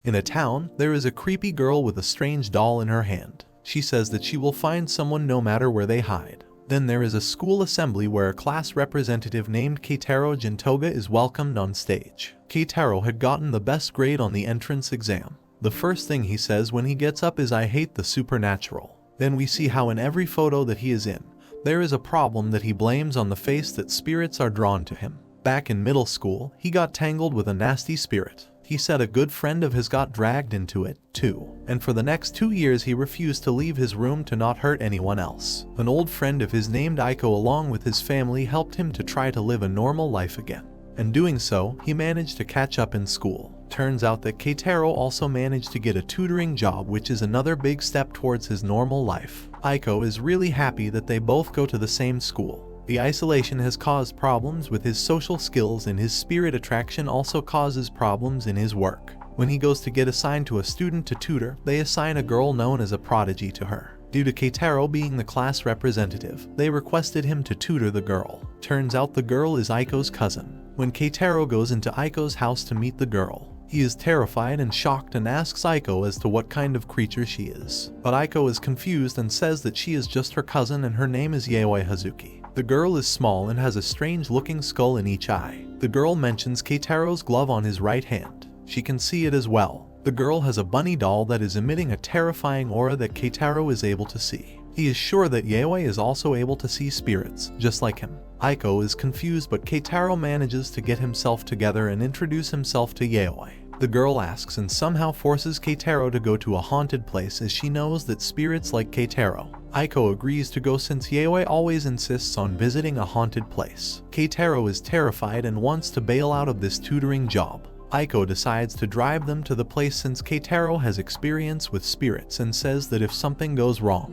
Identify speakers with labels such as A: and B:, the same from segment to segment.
A: In a town, there is a creepy girl with a strange doll in her hand. She says that she will find someone no matter where they hide. Then there is a school assembly where a class representative named Keitaro Jintoga is welcomed on stage. Keitaro had gotten the best grade on the entrance exam. The first thing he says when he gets up is, "I hate the supernatural." Then we see how in every photo that he is in, there is a problem that he blames on the face that spirits are drawn to him. Back in middle school, he got tangled with a nasty spirit. He said a good friend of his got dragged into it, too. And for the next 2 years he refused to leave his room to not hurt anyone else. An old friend of his named Aiko along with his family helped him to try to live a normal life again. And doing so, he managed to catch up in school. Turns out that Keitaro also managed to get a tutoring job, which is another big step towards his normal life. Aiko is really happy that they both go to the same school. The isolation has caused problems with his social skills, and his spirit attraction also causes problems in his work. When he goes to get assigned to a student to tutor, they assign a girl known as a prodigy to her. Due to Keitaro being the class representative, they requested him to tutor the girl. Turns out the girl is Aiko's cousin. When Keitaro goes into Aiko's house to meet the girl, he is terrified and shocked and asks Aiko as to what kind of creature she is. But Aiko is confused and says that she is just her cousin and her name is Yaoi Hazuki. The girl is small and has a strange-looking skull in each eye. The girl mentions Keitaro's glove on his right hand. She can see it as well. The girl has a bunny doll that is emitting a terrifying aura that Keitaro is able to see. He is sure that Yaoi is also able to see spirits, just like him. Aiko is confused, but Keitaro manages to get himself together and introduce himself to Yaoi. The girl asks and somehow forces Keitaro to go to a haunted place as she knows that spirits like Keitaro. Aiko agrees to go since Yaoi always insists on visiting a haunted place. Keitaro is terrified and wants to bail out of this tutoring job. Aiko decides to drive them to the place since Keitaro has experience with spirits and says that if something goes wrong,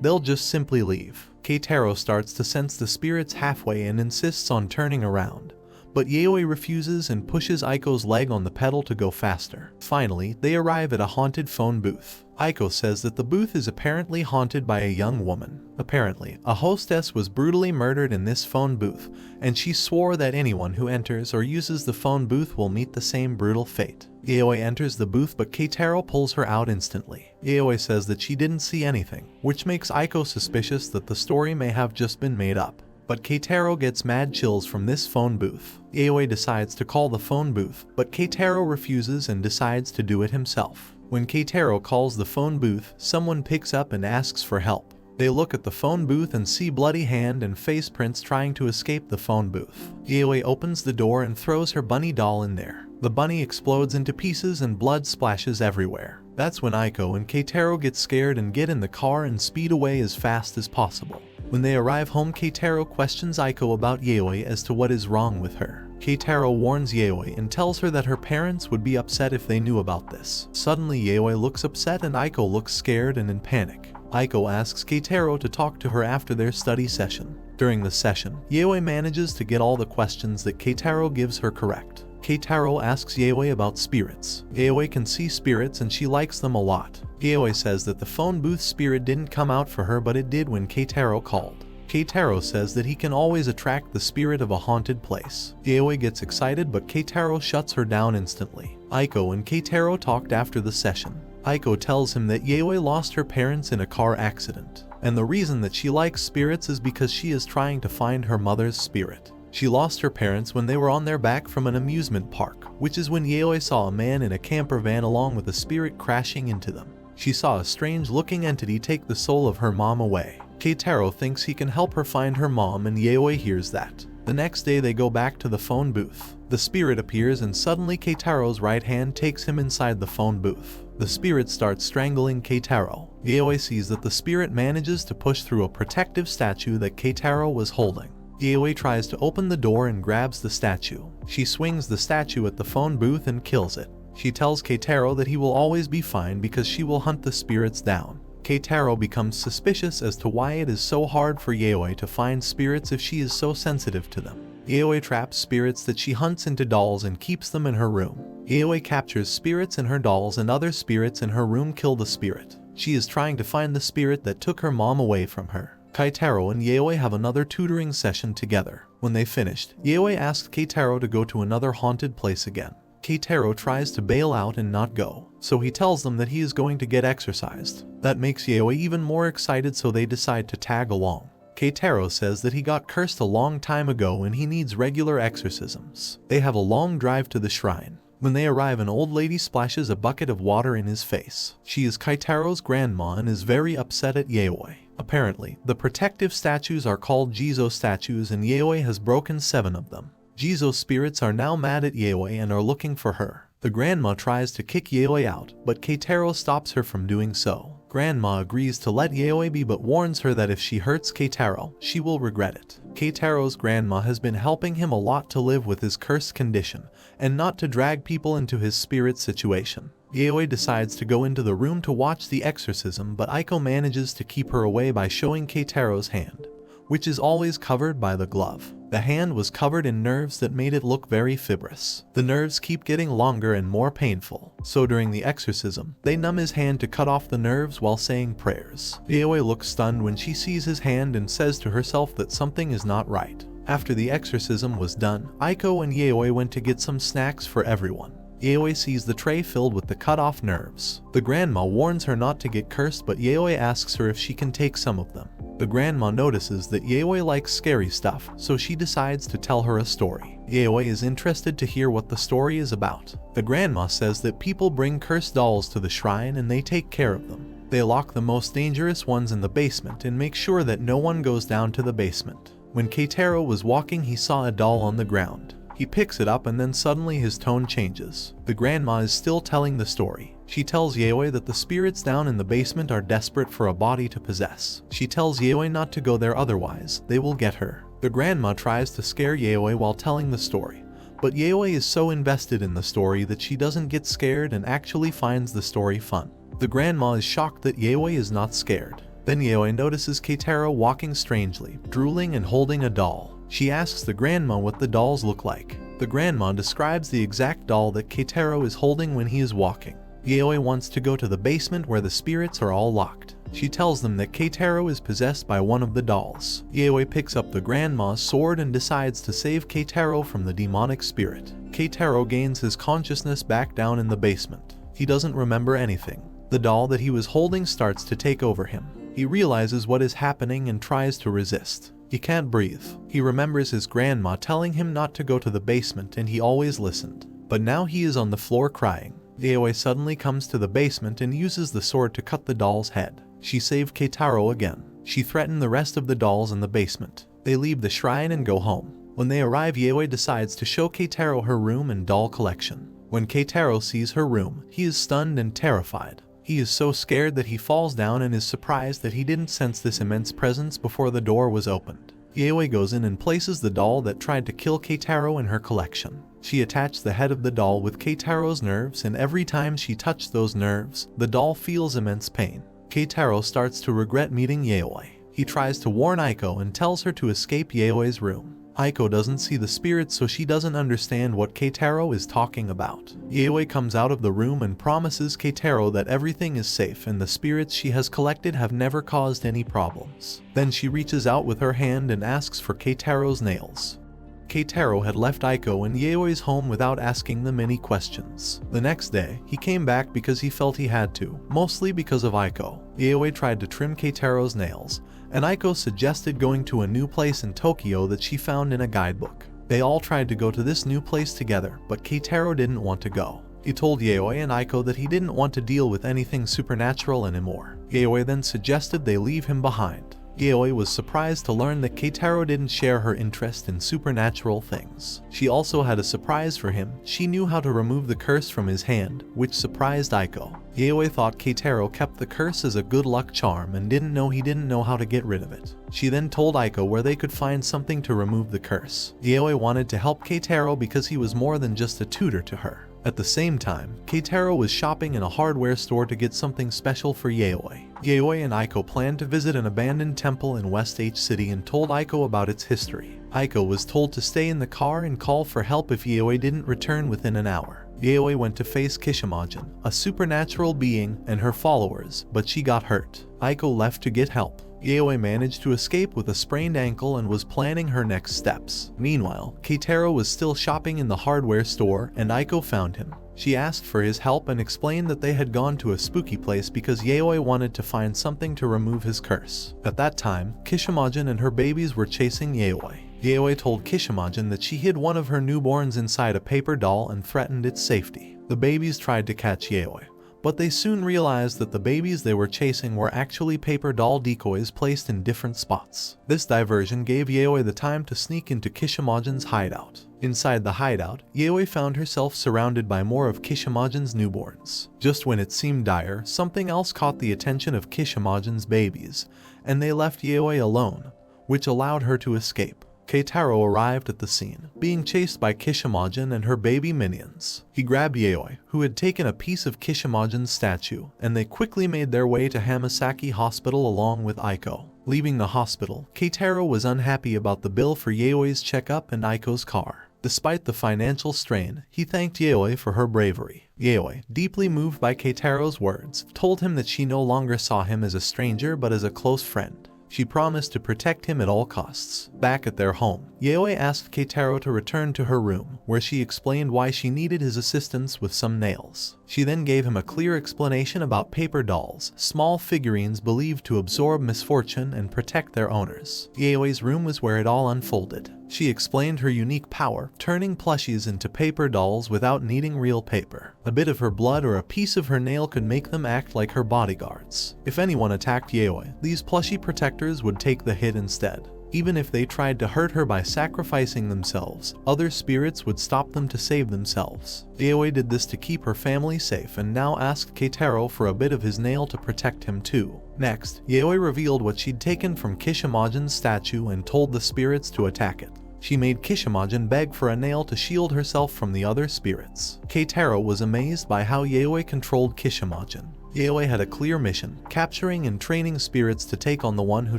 A: they'll just simply leave. Keitaro starts to sense the spirits halfway and insists on turning around. But Yaoi refuses and pushes Aiko's leg on the pedal to go faster. Finally, they arrive at a haunted phone booth. Aiko says that the booth is apparently haunted by a young woman. Apparently, a hostess was brutally murdered in this phone booth, and she swore that anyone who enters or uses the phone booth will meet the same brutal fate. Yaoi enters the booth, but Keitaro pulls her out instantly. Yaoi says that she didn't see anything, which makes Aiko suspicious that the story may have just been made up. But Keitaro gets mad chills from this phone booth. Yaoi decides to call the phone booth, but Keitaro refuses and decides to do it himself. When Keitaro calls the phone booth, someone picks up and asks for help. They look at the phone booth and see bloody hand and face prints trying to escape the phone booth. Yaoi opens the door and throws her bunny doll in there. The bunny explodes into pieces and blood splashes everywhere. That's when Aiko and Keitaro get scared and get in the car and speed away as fast as possible. When they arrive home, Keitaro questions Aiko about Yaoi as to what is wrong with her. Keitaro warns Yaoi and tells her that her parents would be upset if they knew about this. Suddenly Yaoi looks upset and Aiko looks scared and in panic. Aiko asks Keitaro to talk to her after their study session. During the session, Yaoi manages to get all the questions that Keitaro gives her correct. Keitaro asks Yaoi about spirits. Yaoi can see spirits and she likes them a lot. Yaoi says that the phone booth spirit didn't come out for her, but it did when Keitaro called. Keitaro says that he can always attract the spirit of a haunted place. Yaoi gets excited, but Keitaro shuts her down instantly. Aiko and Keitaro talked after the session. Aiko tells him that Yaoi lost her parents in a car accident, and the reason that she likes spirits is because she is trying to find her mother's spirit. She lost her parents when they were on their back from an amusement park, which is when Yaoi saw a man in a camper van along with a spirit crashing into them. She saw a strange-looking entity take the soul of her mom away. Keitaro thinks he can help her find her mom, and Yaoi hears that. The next day they go back to the phone booth. The spirit appears and suddenly Keitaro's right hand takes him inside the phone booth. The spirit starts strangling Keitaro. Yaoi sees that the spirit manages to push through a protective statue that Keitaro was holding. Yaoi tries to open the door and grabs the statue. She swings the statue at the phone booth and kills it. She tells Keitaro that he will always be fine because she will hunt the spirits down. Keitaro becomes suspicious as to why it is so hard for Yaoi to find spirits if she is so sensitive to them. Yaoi traps spirits that she hunts into dolls and keeps them in her room. Yaoi captures spirits in her dolls and other spirits in her room kill the spirit. She is trying to find the spirit that took her mom away from her. Keitaro and Yaoi have another tutoring session together. When they finished, Yaoi asked Keitaro to go to another haunted place again. Keitaro tries to bail out and not go, so he tells them that he is going to get exorcised. That makes Yaoi even more excited, so they decide to tag along. Keitaro says that he got cursed a long time ago and he needs regular exorcisms. They have a long drive to the shrine. When they arrive, an old lady splashes a bucket of water in his face. She is Keitaro's grandma and is very upset at Yaoi. Apparently, the protective statues are called Jizo statues and Yaoi has broken 7 of them. Jizo spirits are now mad at Yaoi and are looking for her. The grandma tries to kick Yaoi out, but Keitaro stops her from doing so. Grandma agrees to let Yaoi be but warns her that if she hurts Keitaro, she will regret it. Keitaro's grandma has been helping him a lot to live with his cursed condition, and not to drag people into his spirit situation. Yaoi decides to go into the room to watch the exorcism, but Aiko manages to keep her away by showing Keitaro's hand, which is always covered by the glove. The hand was covered in nerves that made it look very fibrous. The nerves keep getting longer and more painful, so during the exorcism, they numb his hand to cut off the nerves while saying prayers. Yaoi looks stunned when she sees his hand and says to herself that something is not right. After the exorcism was done, Aiko and Yaoi went to get some snacks for everyone. Yaoi sees the tray filled with the cut-off nerves. The grandma warns her not to get cursed, but Yaoi asks her if she can take some of them. The grandma notices that Yaoi likes scary stuff, so she decides to tell her a story. Yaoi is interested to hear what the story is about. The grandma says that people bring cursed dolls to the shrine and they take care of them. They lock the most dangerous ones in the basement and make sure that no one goes down to the basement. When Keitaro was walking, he saw a doll on the ground. He picks it up and then suddenly his tone changes. The grandma is still telling the story. She tells Yaoi that the spirits down in the basement are desperate for a body to possess. She tells Yaoi not to go there, otherwise they will get her. The grandma tries to scare Yaoi while telling the story, but Yaoi is so invested in the story that she doesn't get scared and actually finds the story fun. The grandma is shocked that Yaoi is not scared. Then Yaoi notices Keitaro walking strangely, drooling and holding a doll. She asks the grandma what the dolls look like. The grandma describes the exact doll that Keitaro is holding when he is walking. Yaoi wants to go to the basement where the spirits are all locked. She tells them that Keitaro is possessed by one of the dolls. Yaoi picks up the grandma's sword and decides to save Keitaro from the demonic spirit. Keitaro gains his consciousness back down in the basement. He doesn't remember anything. The doll that he was holding starts to take over him. He realizes what is happening and tries to resist. He can't breathe. He remembers his grandma telling him not to go to the basement and he always listened. But now he is on the floor crying. Yaoi suddenly comes to the basement and uses the sword to cut the doll's head. She saved Keitaro again. She threatened the rest of the dolls in the basement. They leave the shrine and go home. When they arrive, Yaoi decides to show Keitaro her room and doll collection. When Keitaro sees her room, he is stunned and terrified. He is so scared that he falls down and is surprised that he didn't sense this immense presence before the door was opened. Yaoi goes in and places the doll that tried to kill Keitaro in her collection. She attached the head of the doll with Keitaro's nerves, and every time she touched those nerves, the doll feels immense pain. Keitaro starts to regret meeting Yaoi. He tries to warn Aiko and tells her to escape Yaoi's room. Aiko doesn't see the spirits, so she doesn't understand what Keitaro is talking about. Yaoi comes out of the room and promises Keitaro that everything is safe and the spirits she has collected have never caused any problems. Then she reaches out with her hand and asks for Keitaro's nails. Keitaro had left Aiko in Yaoi's home without asking them any questions. The next day, he came back because he felt he had to, mostly because of Aiko. Yaoi tried to trim Keitaro's nails, and Aiko suggested going to a new place in Tokyo that she found in a guidebook. They all tried to go to this new place together, but Keitaro didn't want to go. He told Yaoi and Aiko that he didn't want to deal with anything supernatural anymore. Yaoi then suggested they leave him behind. Yaoi was surprised to learn that Keitaro didn't share her interest in supernatural things. She also had a surprise for him. She knew how to remove the curse from his hand, which surprised Aiko. Yaoi thought Keitaro kept the curse as a good luck charm and didn't know he didn't know how to get rid of it. She then told Aiko where they could find something to remove the curse. Yaoi wanted to help Keitaro because he was more than just a tutor to her. At the same time, Keitaro was shopping in a hardware store to get something special for Yaoi. Yaoi and Aiko planned to visit an abandoned temple in West H City and told Aiko about its history. Aiko was told to stay in the car and call for help if Yaoi didn't return within an hour. Yaoi went to face Kishimogen, a supernatural being, and her followers, but she got hurt. Aiko left to get help. Yaoi managed to escape with a sprained ankle and was planning her next steps. Meanwhile, Keitaro was still shopping in the hardware store and Aiko found him. She asked for his help and explained that they had gone to a spooky place because Yaoi wanted to find something to remove his curse. At that time, Kishimogen and her babies were chasing Yaoi. Yaoi told Kishimogen that she hid one of her newborns inside a paper doll and threatened its safety. The babies tried to catch Yaoi, but they soon realized that the babies they were chasing were actually paper doll decoys placed in different spots. This diversion gave Yaoi the time to sneak into Kishimogen's hideout. Inside the hideout, Yaoi found herself surrounded by more of Kishimogen's newborns. Just when it seemed dire, something else caught the attention of Kishimogen's babies, and they left Yaoi alone, which allowed her to escape. Keitaro arrived at the scene, being chased by Kishimogen and her baby minions. He grabbed Yaoi, who had taken a piece of Kishimogen's statue, and they quickly made their way to Hamasaki Hospital along with Aiko. Leaving the hospital, Keitaro was unhappy about the bill for Yaoi's checkup and Aiko's car. Despite the financial strain, he thanked Yaoi for her bravery. Yaoi, deeply moved by Keitaro's words, told him that she no longer saw him as a stranger but as a close friend. She promised to protect him at all costs. Back at their home, Yaoi asked Keitaro to return to her room, where she explained why she needed his assistance with some nails. She then gave him a clear explanation about paper dolls, small figurines believed to absorb misfortune and protect their owners. Yaoi's room was where it all unfolded. She explained her unique power, turning plushies into paper dolls without needing real paper. A bit of her blood or a piece of her nail could make them act like her bodyguards. If anyone attacked Yaoi, these plushie protectors would take the hit instead. Even if they tried to hurt her by sacrificing themselves, other spirits would stop them to save themselves. Yaoi did this to keep her family safe and now asked Keitaro for a bit of his nail to protect him too. Next, Yaoi revealed what she'd taken from Kishimogen's statue and told the spirits to attack it. She made Kishimogen beg for a nail to shield herself from the other spirits. Keitaro was amazed by how Yaoi controlled Kishimogen. Yaoi had a clear mission, capturing and training spirits to take on the one who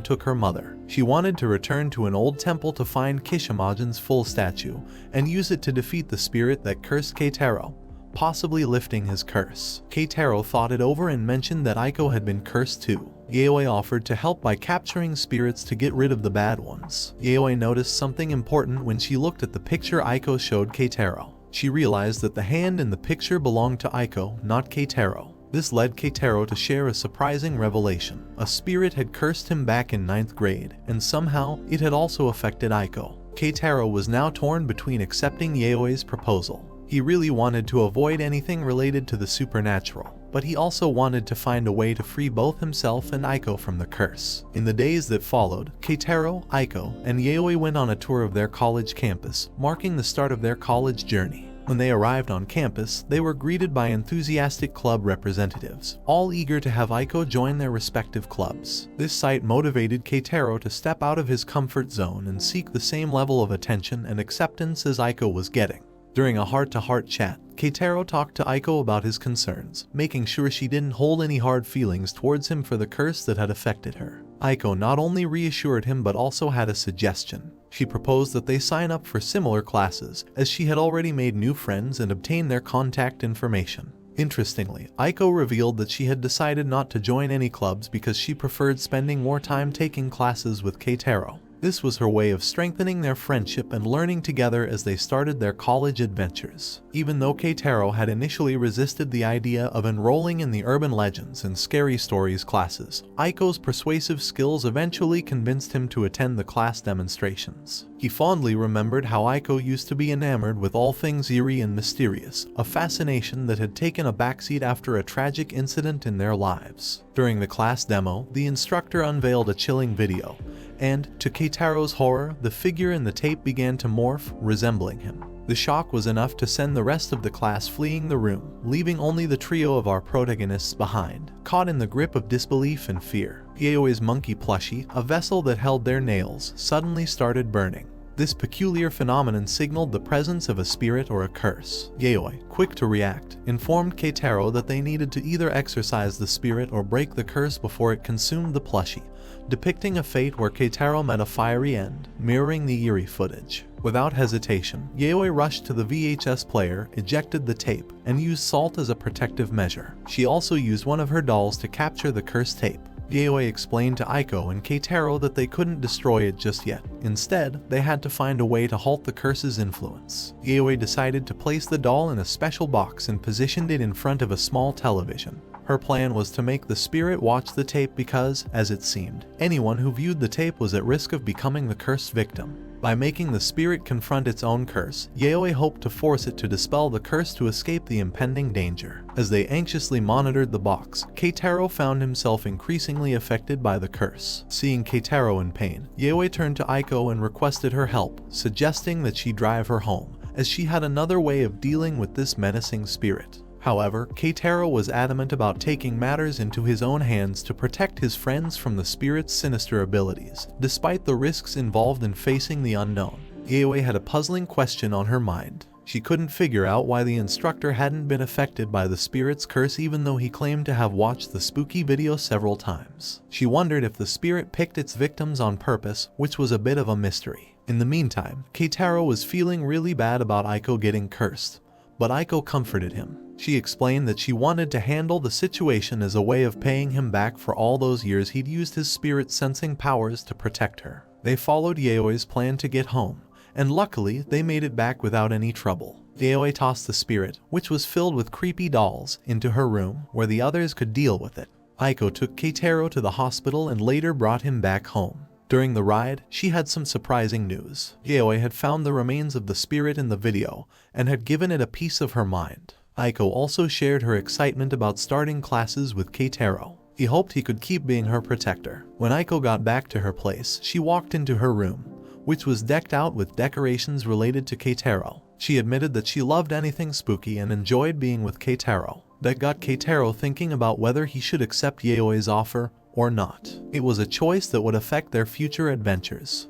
A: took her mother. She wanted to return to an old temple to find Kishimogen's full statue, and use it to defeat the spirit that cursed Keitaro, possibly lifting his curse. Keitaro thought it over and mentioned that Aiko had been cursed too. Yaoi offered to help by capturing spirits to get rid of the bad ones. Yaoi noticed something important when she looked at the picture Aiko showed Keitaro. She realized that the hand in the picture belonged to Aiko, not Keitaro. This led Keitaro to share a surprising revelation. A spirit had cursed him back in 9th grade, and somehow it had also affected Aiko. Keitaro was now torn between accepting Yaoi's proposal. He really wanted to avoid anything related to the supernatural, but he also wanted to find a way to free both himself and Aiko from the curse. In the days that followed, Keitaro, Aiko, and Yaoi went on a tour of their college campus, marking the start of their college journey. When they arrived on campus, they were greeted by enthusiastic club representatives, all eager to have Aiko join their respective clubs. This sight motivated Keitaro to step out of his comfort zone and seek the same level of attention and acceptance as Aiko was getting. During a heart-to-heart chat, Keitaro talked to Aiko about his concerns, making sure she didn't hold any hard feelings towards him for the curse that had affected her. Aiko not only reassured him but also had a suggestion. She proposed that they sign up for similar classes, as she had already made new friends and obtained their contact information. Interestingly, Aiko revealed that she had decided not to join any clubs because she preferred spending more time taking classes with Keitaro. This was her way of strengthening their friendship and learning together as they started their college adventures. Even though Keitaro had initially resisted the idea of enrolling in the urban legends and scary stories classes, Aiko's persuasive skills eventually convinced him to attend the class demonstrations. He fondly remembered how Aiko used to be enamored with all things eerie and mysterious, a fascination that had taken a backseat after a tragic incident in their lives. During the class demo, the instructor unveiled a chilling video, and, to Keitaro's horror, the figure in the tape began to morph, resembling him. The shock was enough to send the rest of the class fleeing the room, leaving only the trio of our protagonists behind, caught in the grip of disbelief and fear. Yaoi's monkey plushie, a vessel that held their nails, suddenly started burning. This peculiar phenomenon signaled the presence of a spirit or a curse. Yayoi, quick to react, informed Keitaro that they needed to either exorcise the spirit or break the curse before it consumed the plushie, depicting a fate where Keitaro met a fiery end, mirroring the eerie footage. Without hesitation, Yayoi rushed to the VHS player, ejected the tape, and used salt as a protective measure. She also used one of her dolls to capture the cursed tape. Yayoi explained to Aiko and Keitaro that they couldn't destroy it just yet. Instead, they had to find a way to halt the curse's influence. Yayoi decided to place the doll in a special box and positioned it in front of a small television. Her plan was to make the spirit watch the tape because, as it seemed, anyone who viewed the tape was at risk of becoming the cursed victim. By making the spirit confront its own curse, Yayoi hoped to force it to dispel the curse to escape the impending danger. As they anxiously monitored the box, Keitaro found himself increasingly affected by the curse. Seeing Keitaro in pain, Yayoi turned to Aiko and requested her help, suggesting that she drive her home, as she had another way of dealing with this menacing spirit. However, Keitaro was adamant about taking matters into his own hands to protect his friends from the spirit's sinister abilities, despite the risks involved in facing the unknown. Yayoi had a puzzling question on her mind. She couldn't figure out why the instructor hadn't been affected by the spirit's curse even though he claimed to have watched the spooky video several times. She wondered if the spirit picked its victims on purpose, which was a bit of a mystery. In the meantime, Keitaro was feeling really bad about Aiko getting cursed, but Aiko comforted him. She explained that she wanted to handle the situation as a way of paying him back for all those years he'd used his spirit-sensing powers to protect her. They followed Yayoi's plan to get home, and luckily they made it back without any trouble. Yayoi tossed the spirit, which was filled with creepy dolls, into her room where the others could deal with it. Aiko took Keitaro to the hospital and later brought him back home. During the ride, she had some surprising news. Yayoi had found the remains of the spirit in the video and had given it a piece of her mind. Aiko also shared her excitement about starting classes with Keitaro. He hoped he could keep being her protector. When Aiko got back to her place, she walked into her room, which was decked out with decorations related to Keitaro. She admitted that she loved anything spooky and enjoyed being with Keitaro. That got Keitaro thinking about whether he should accept Yayoi's offer or not. It was a choice that would affect their future adventures.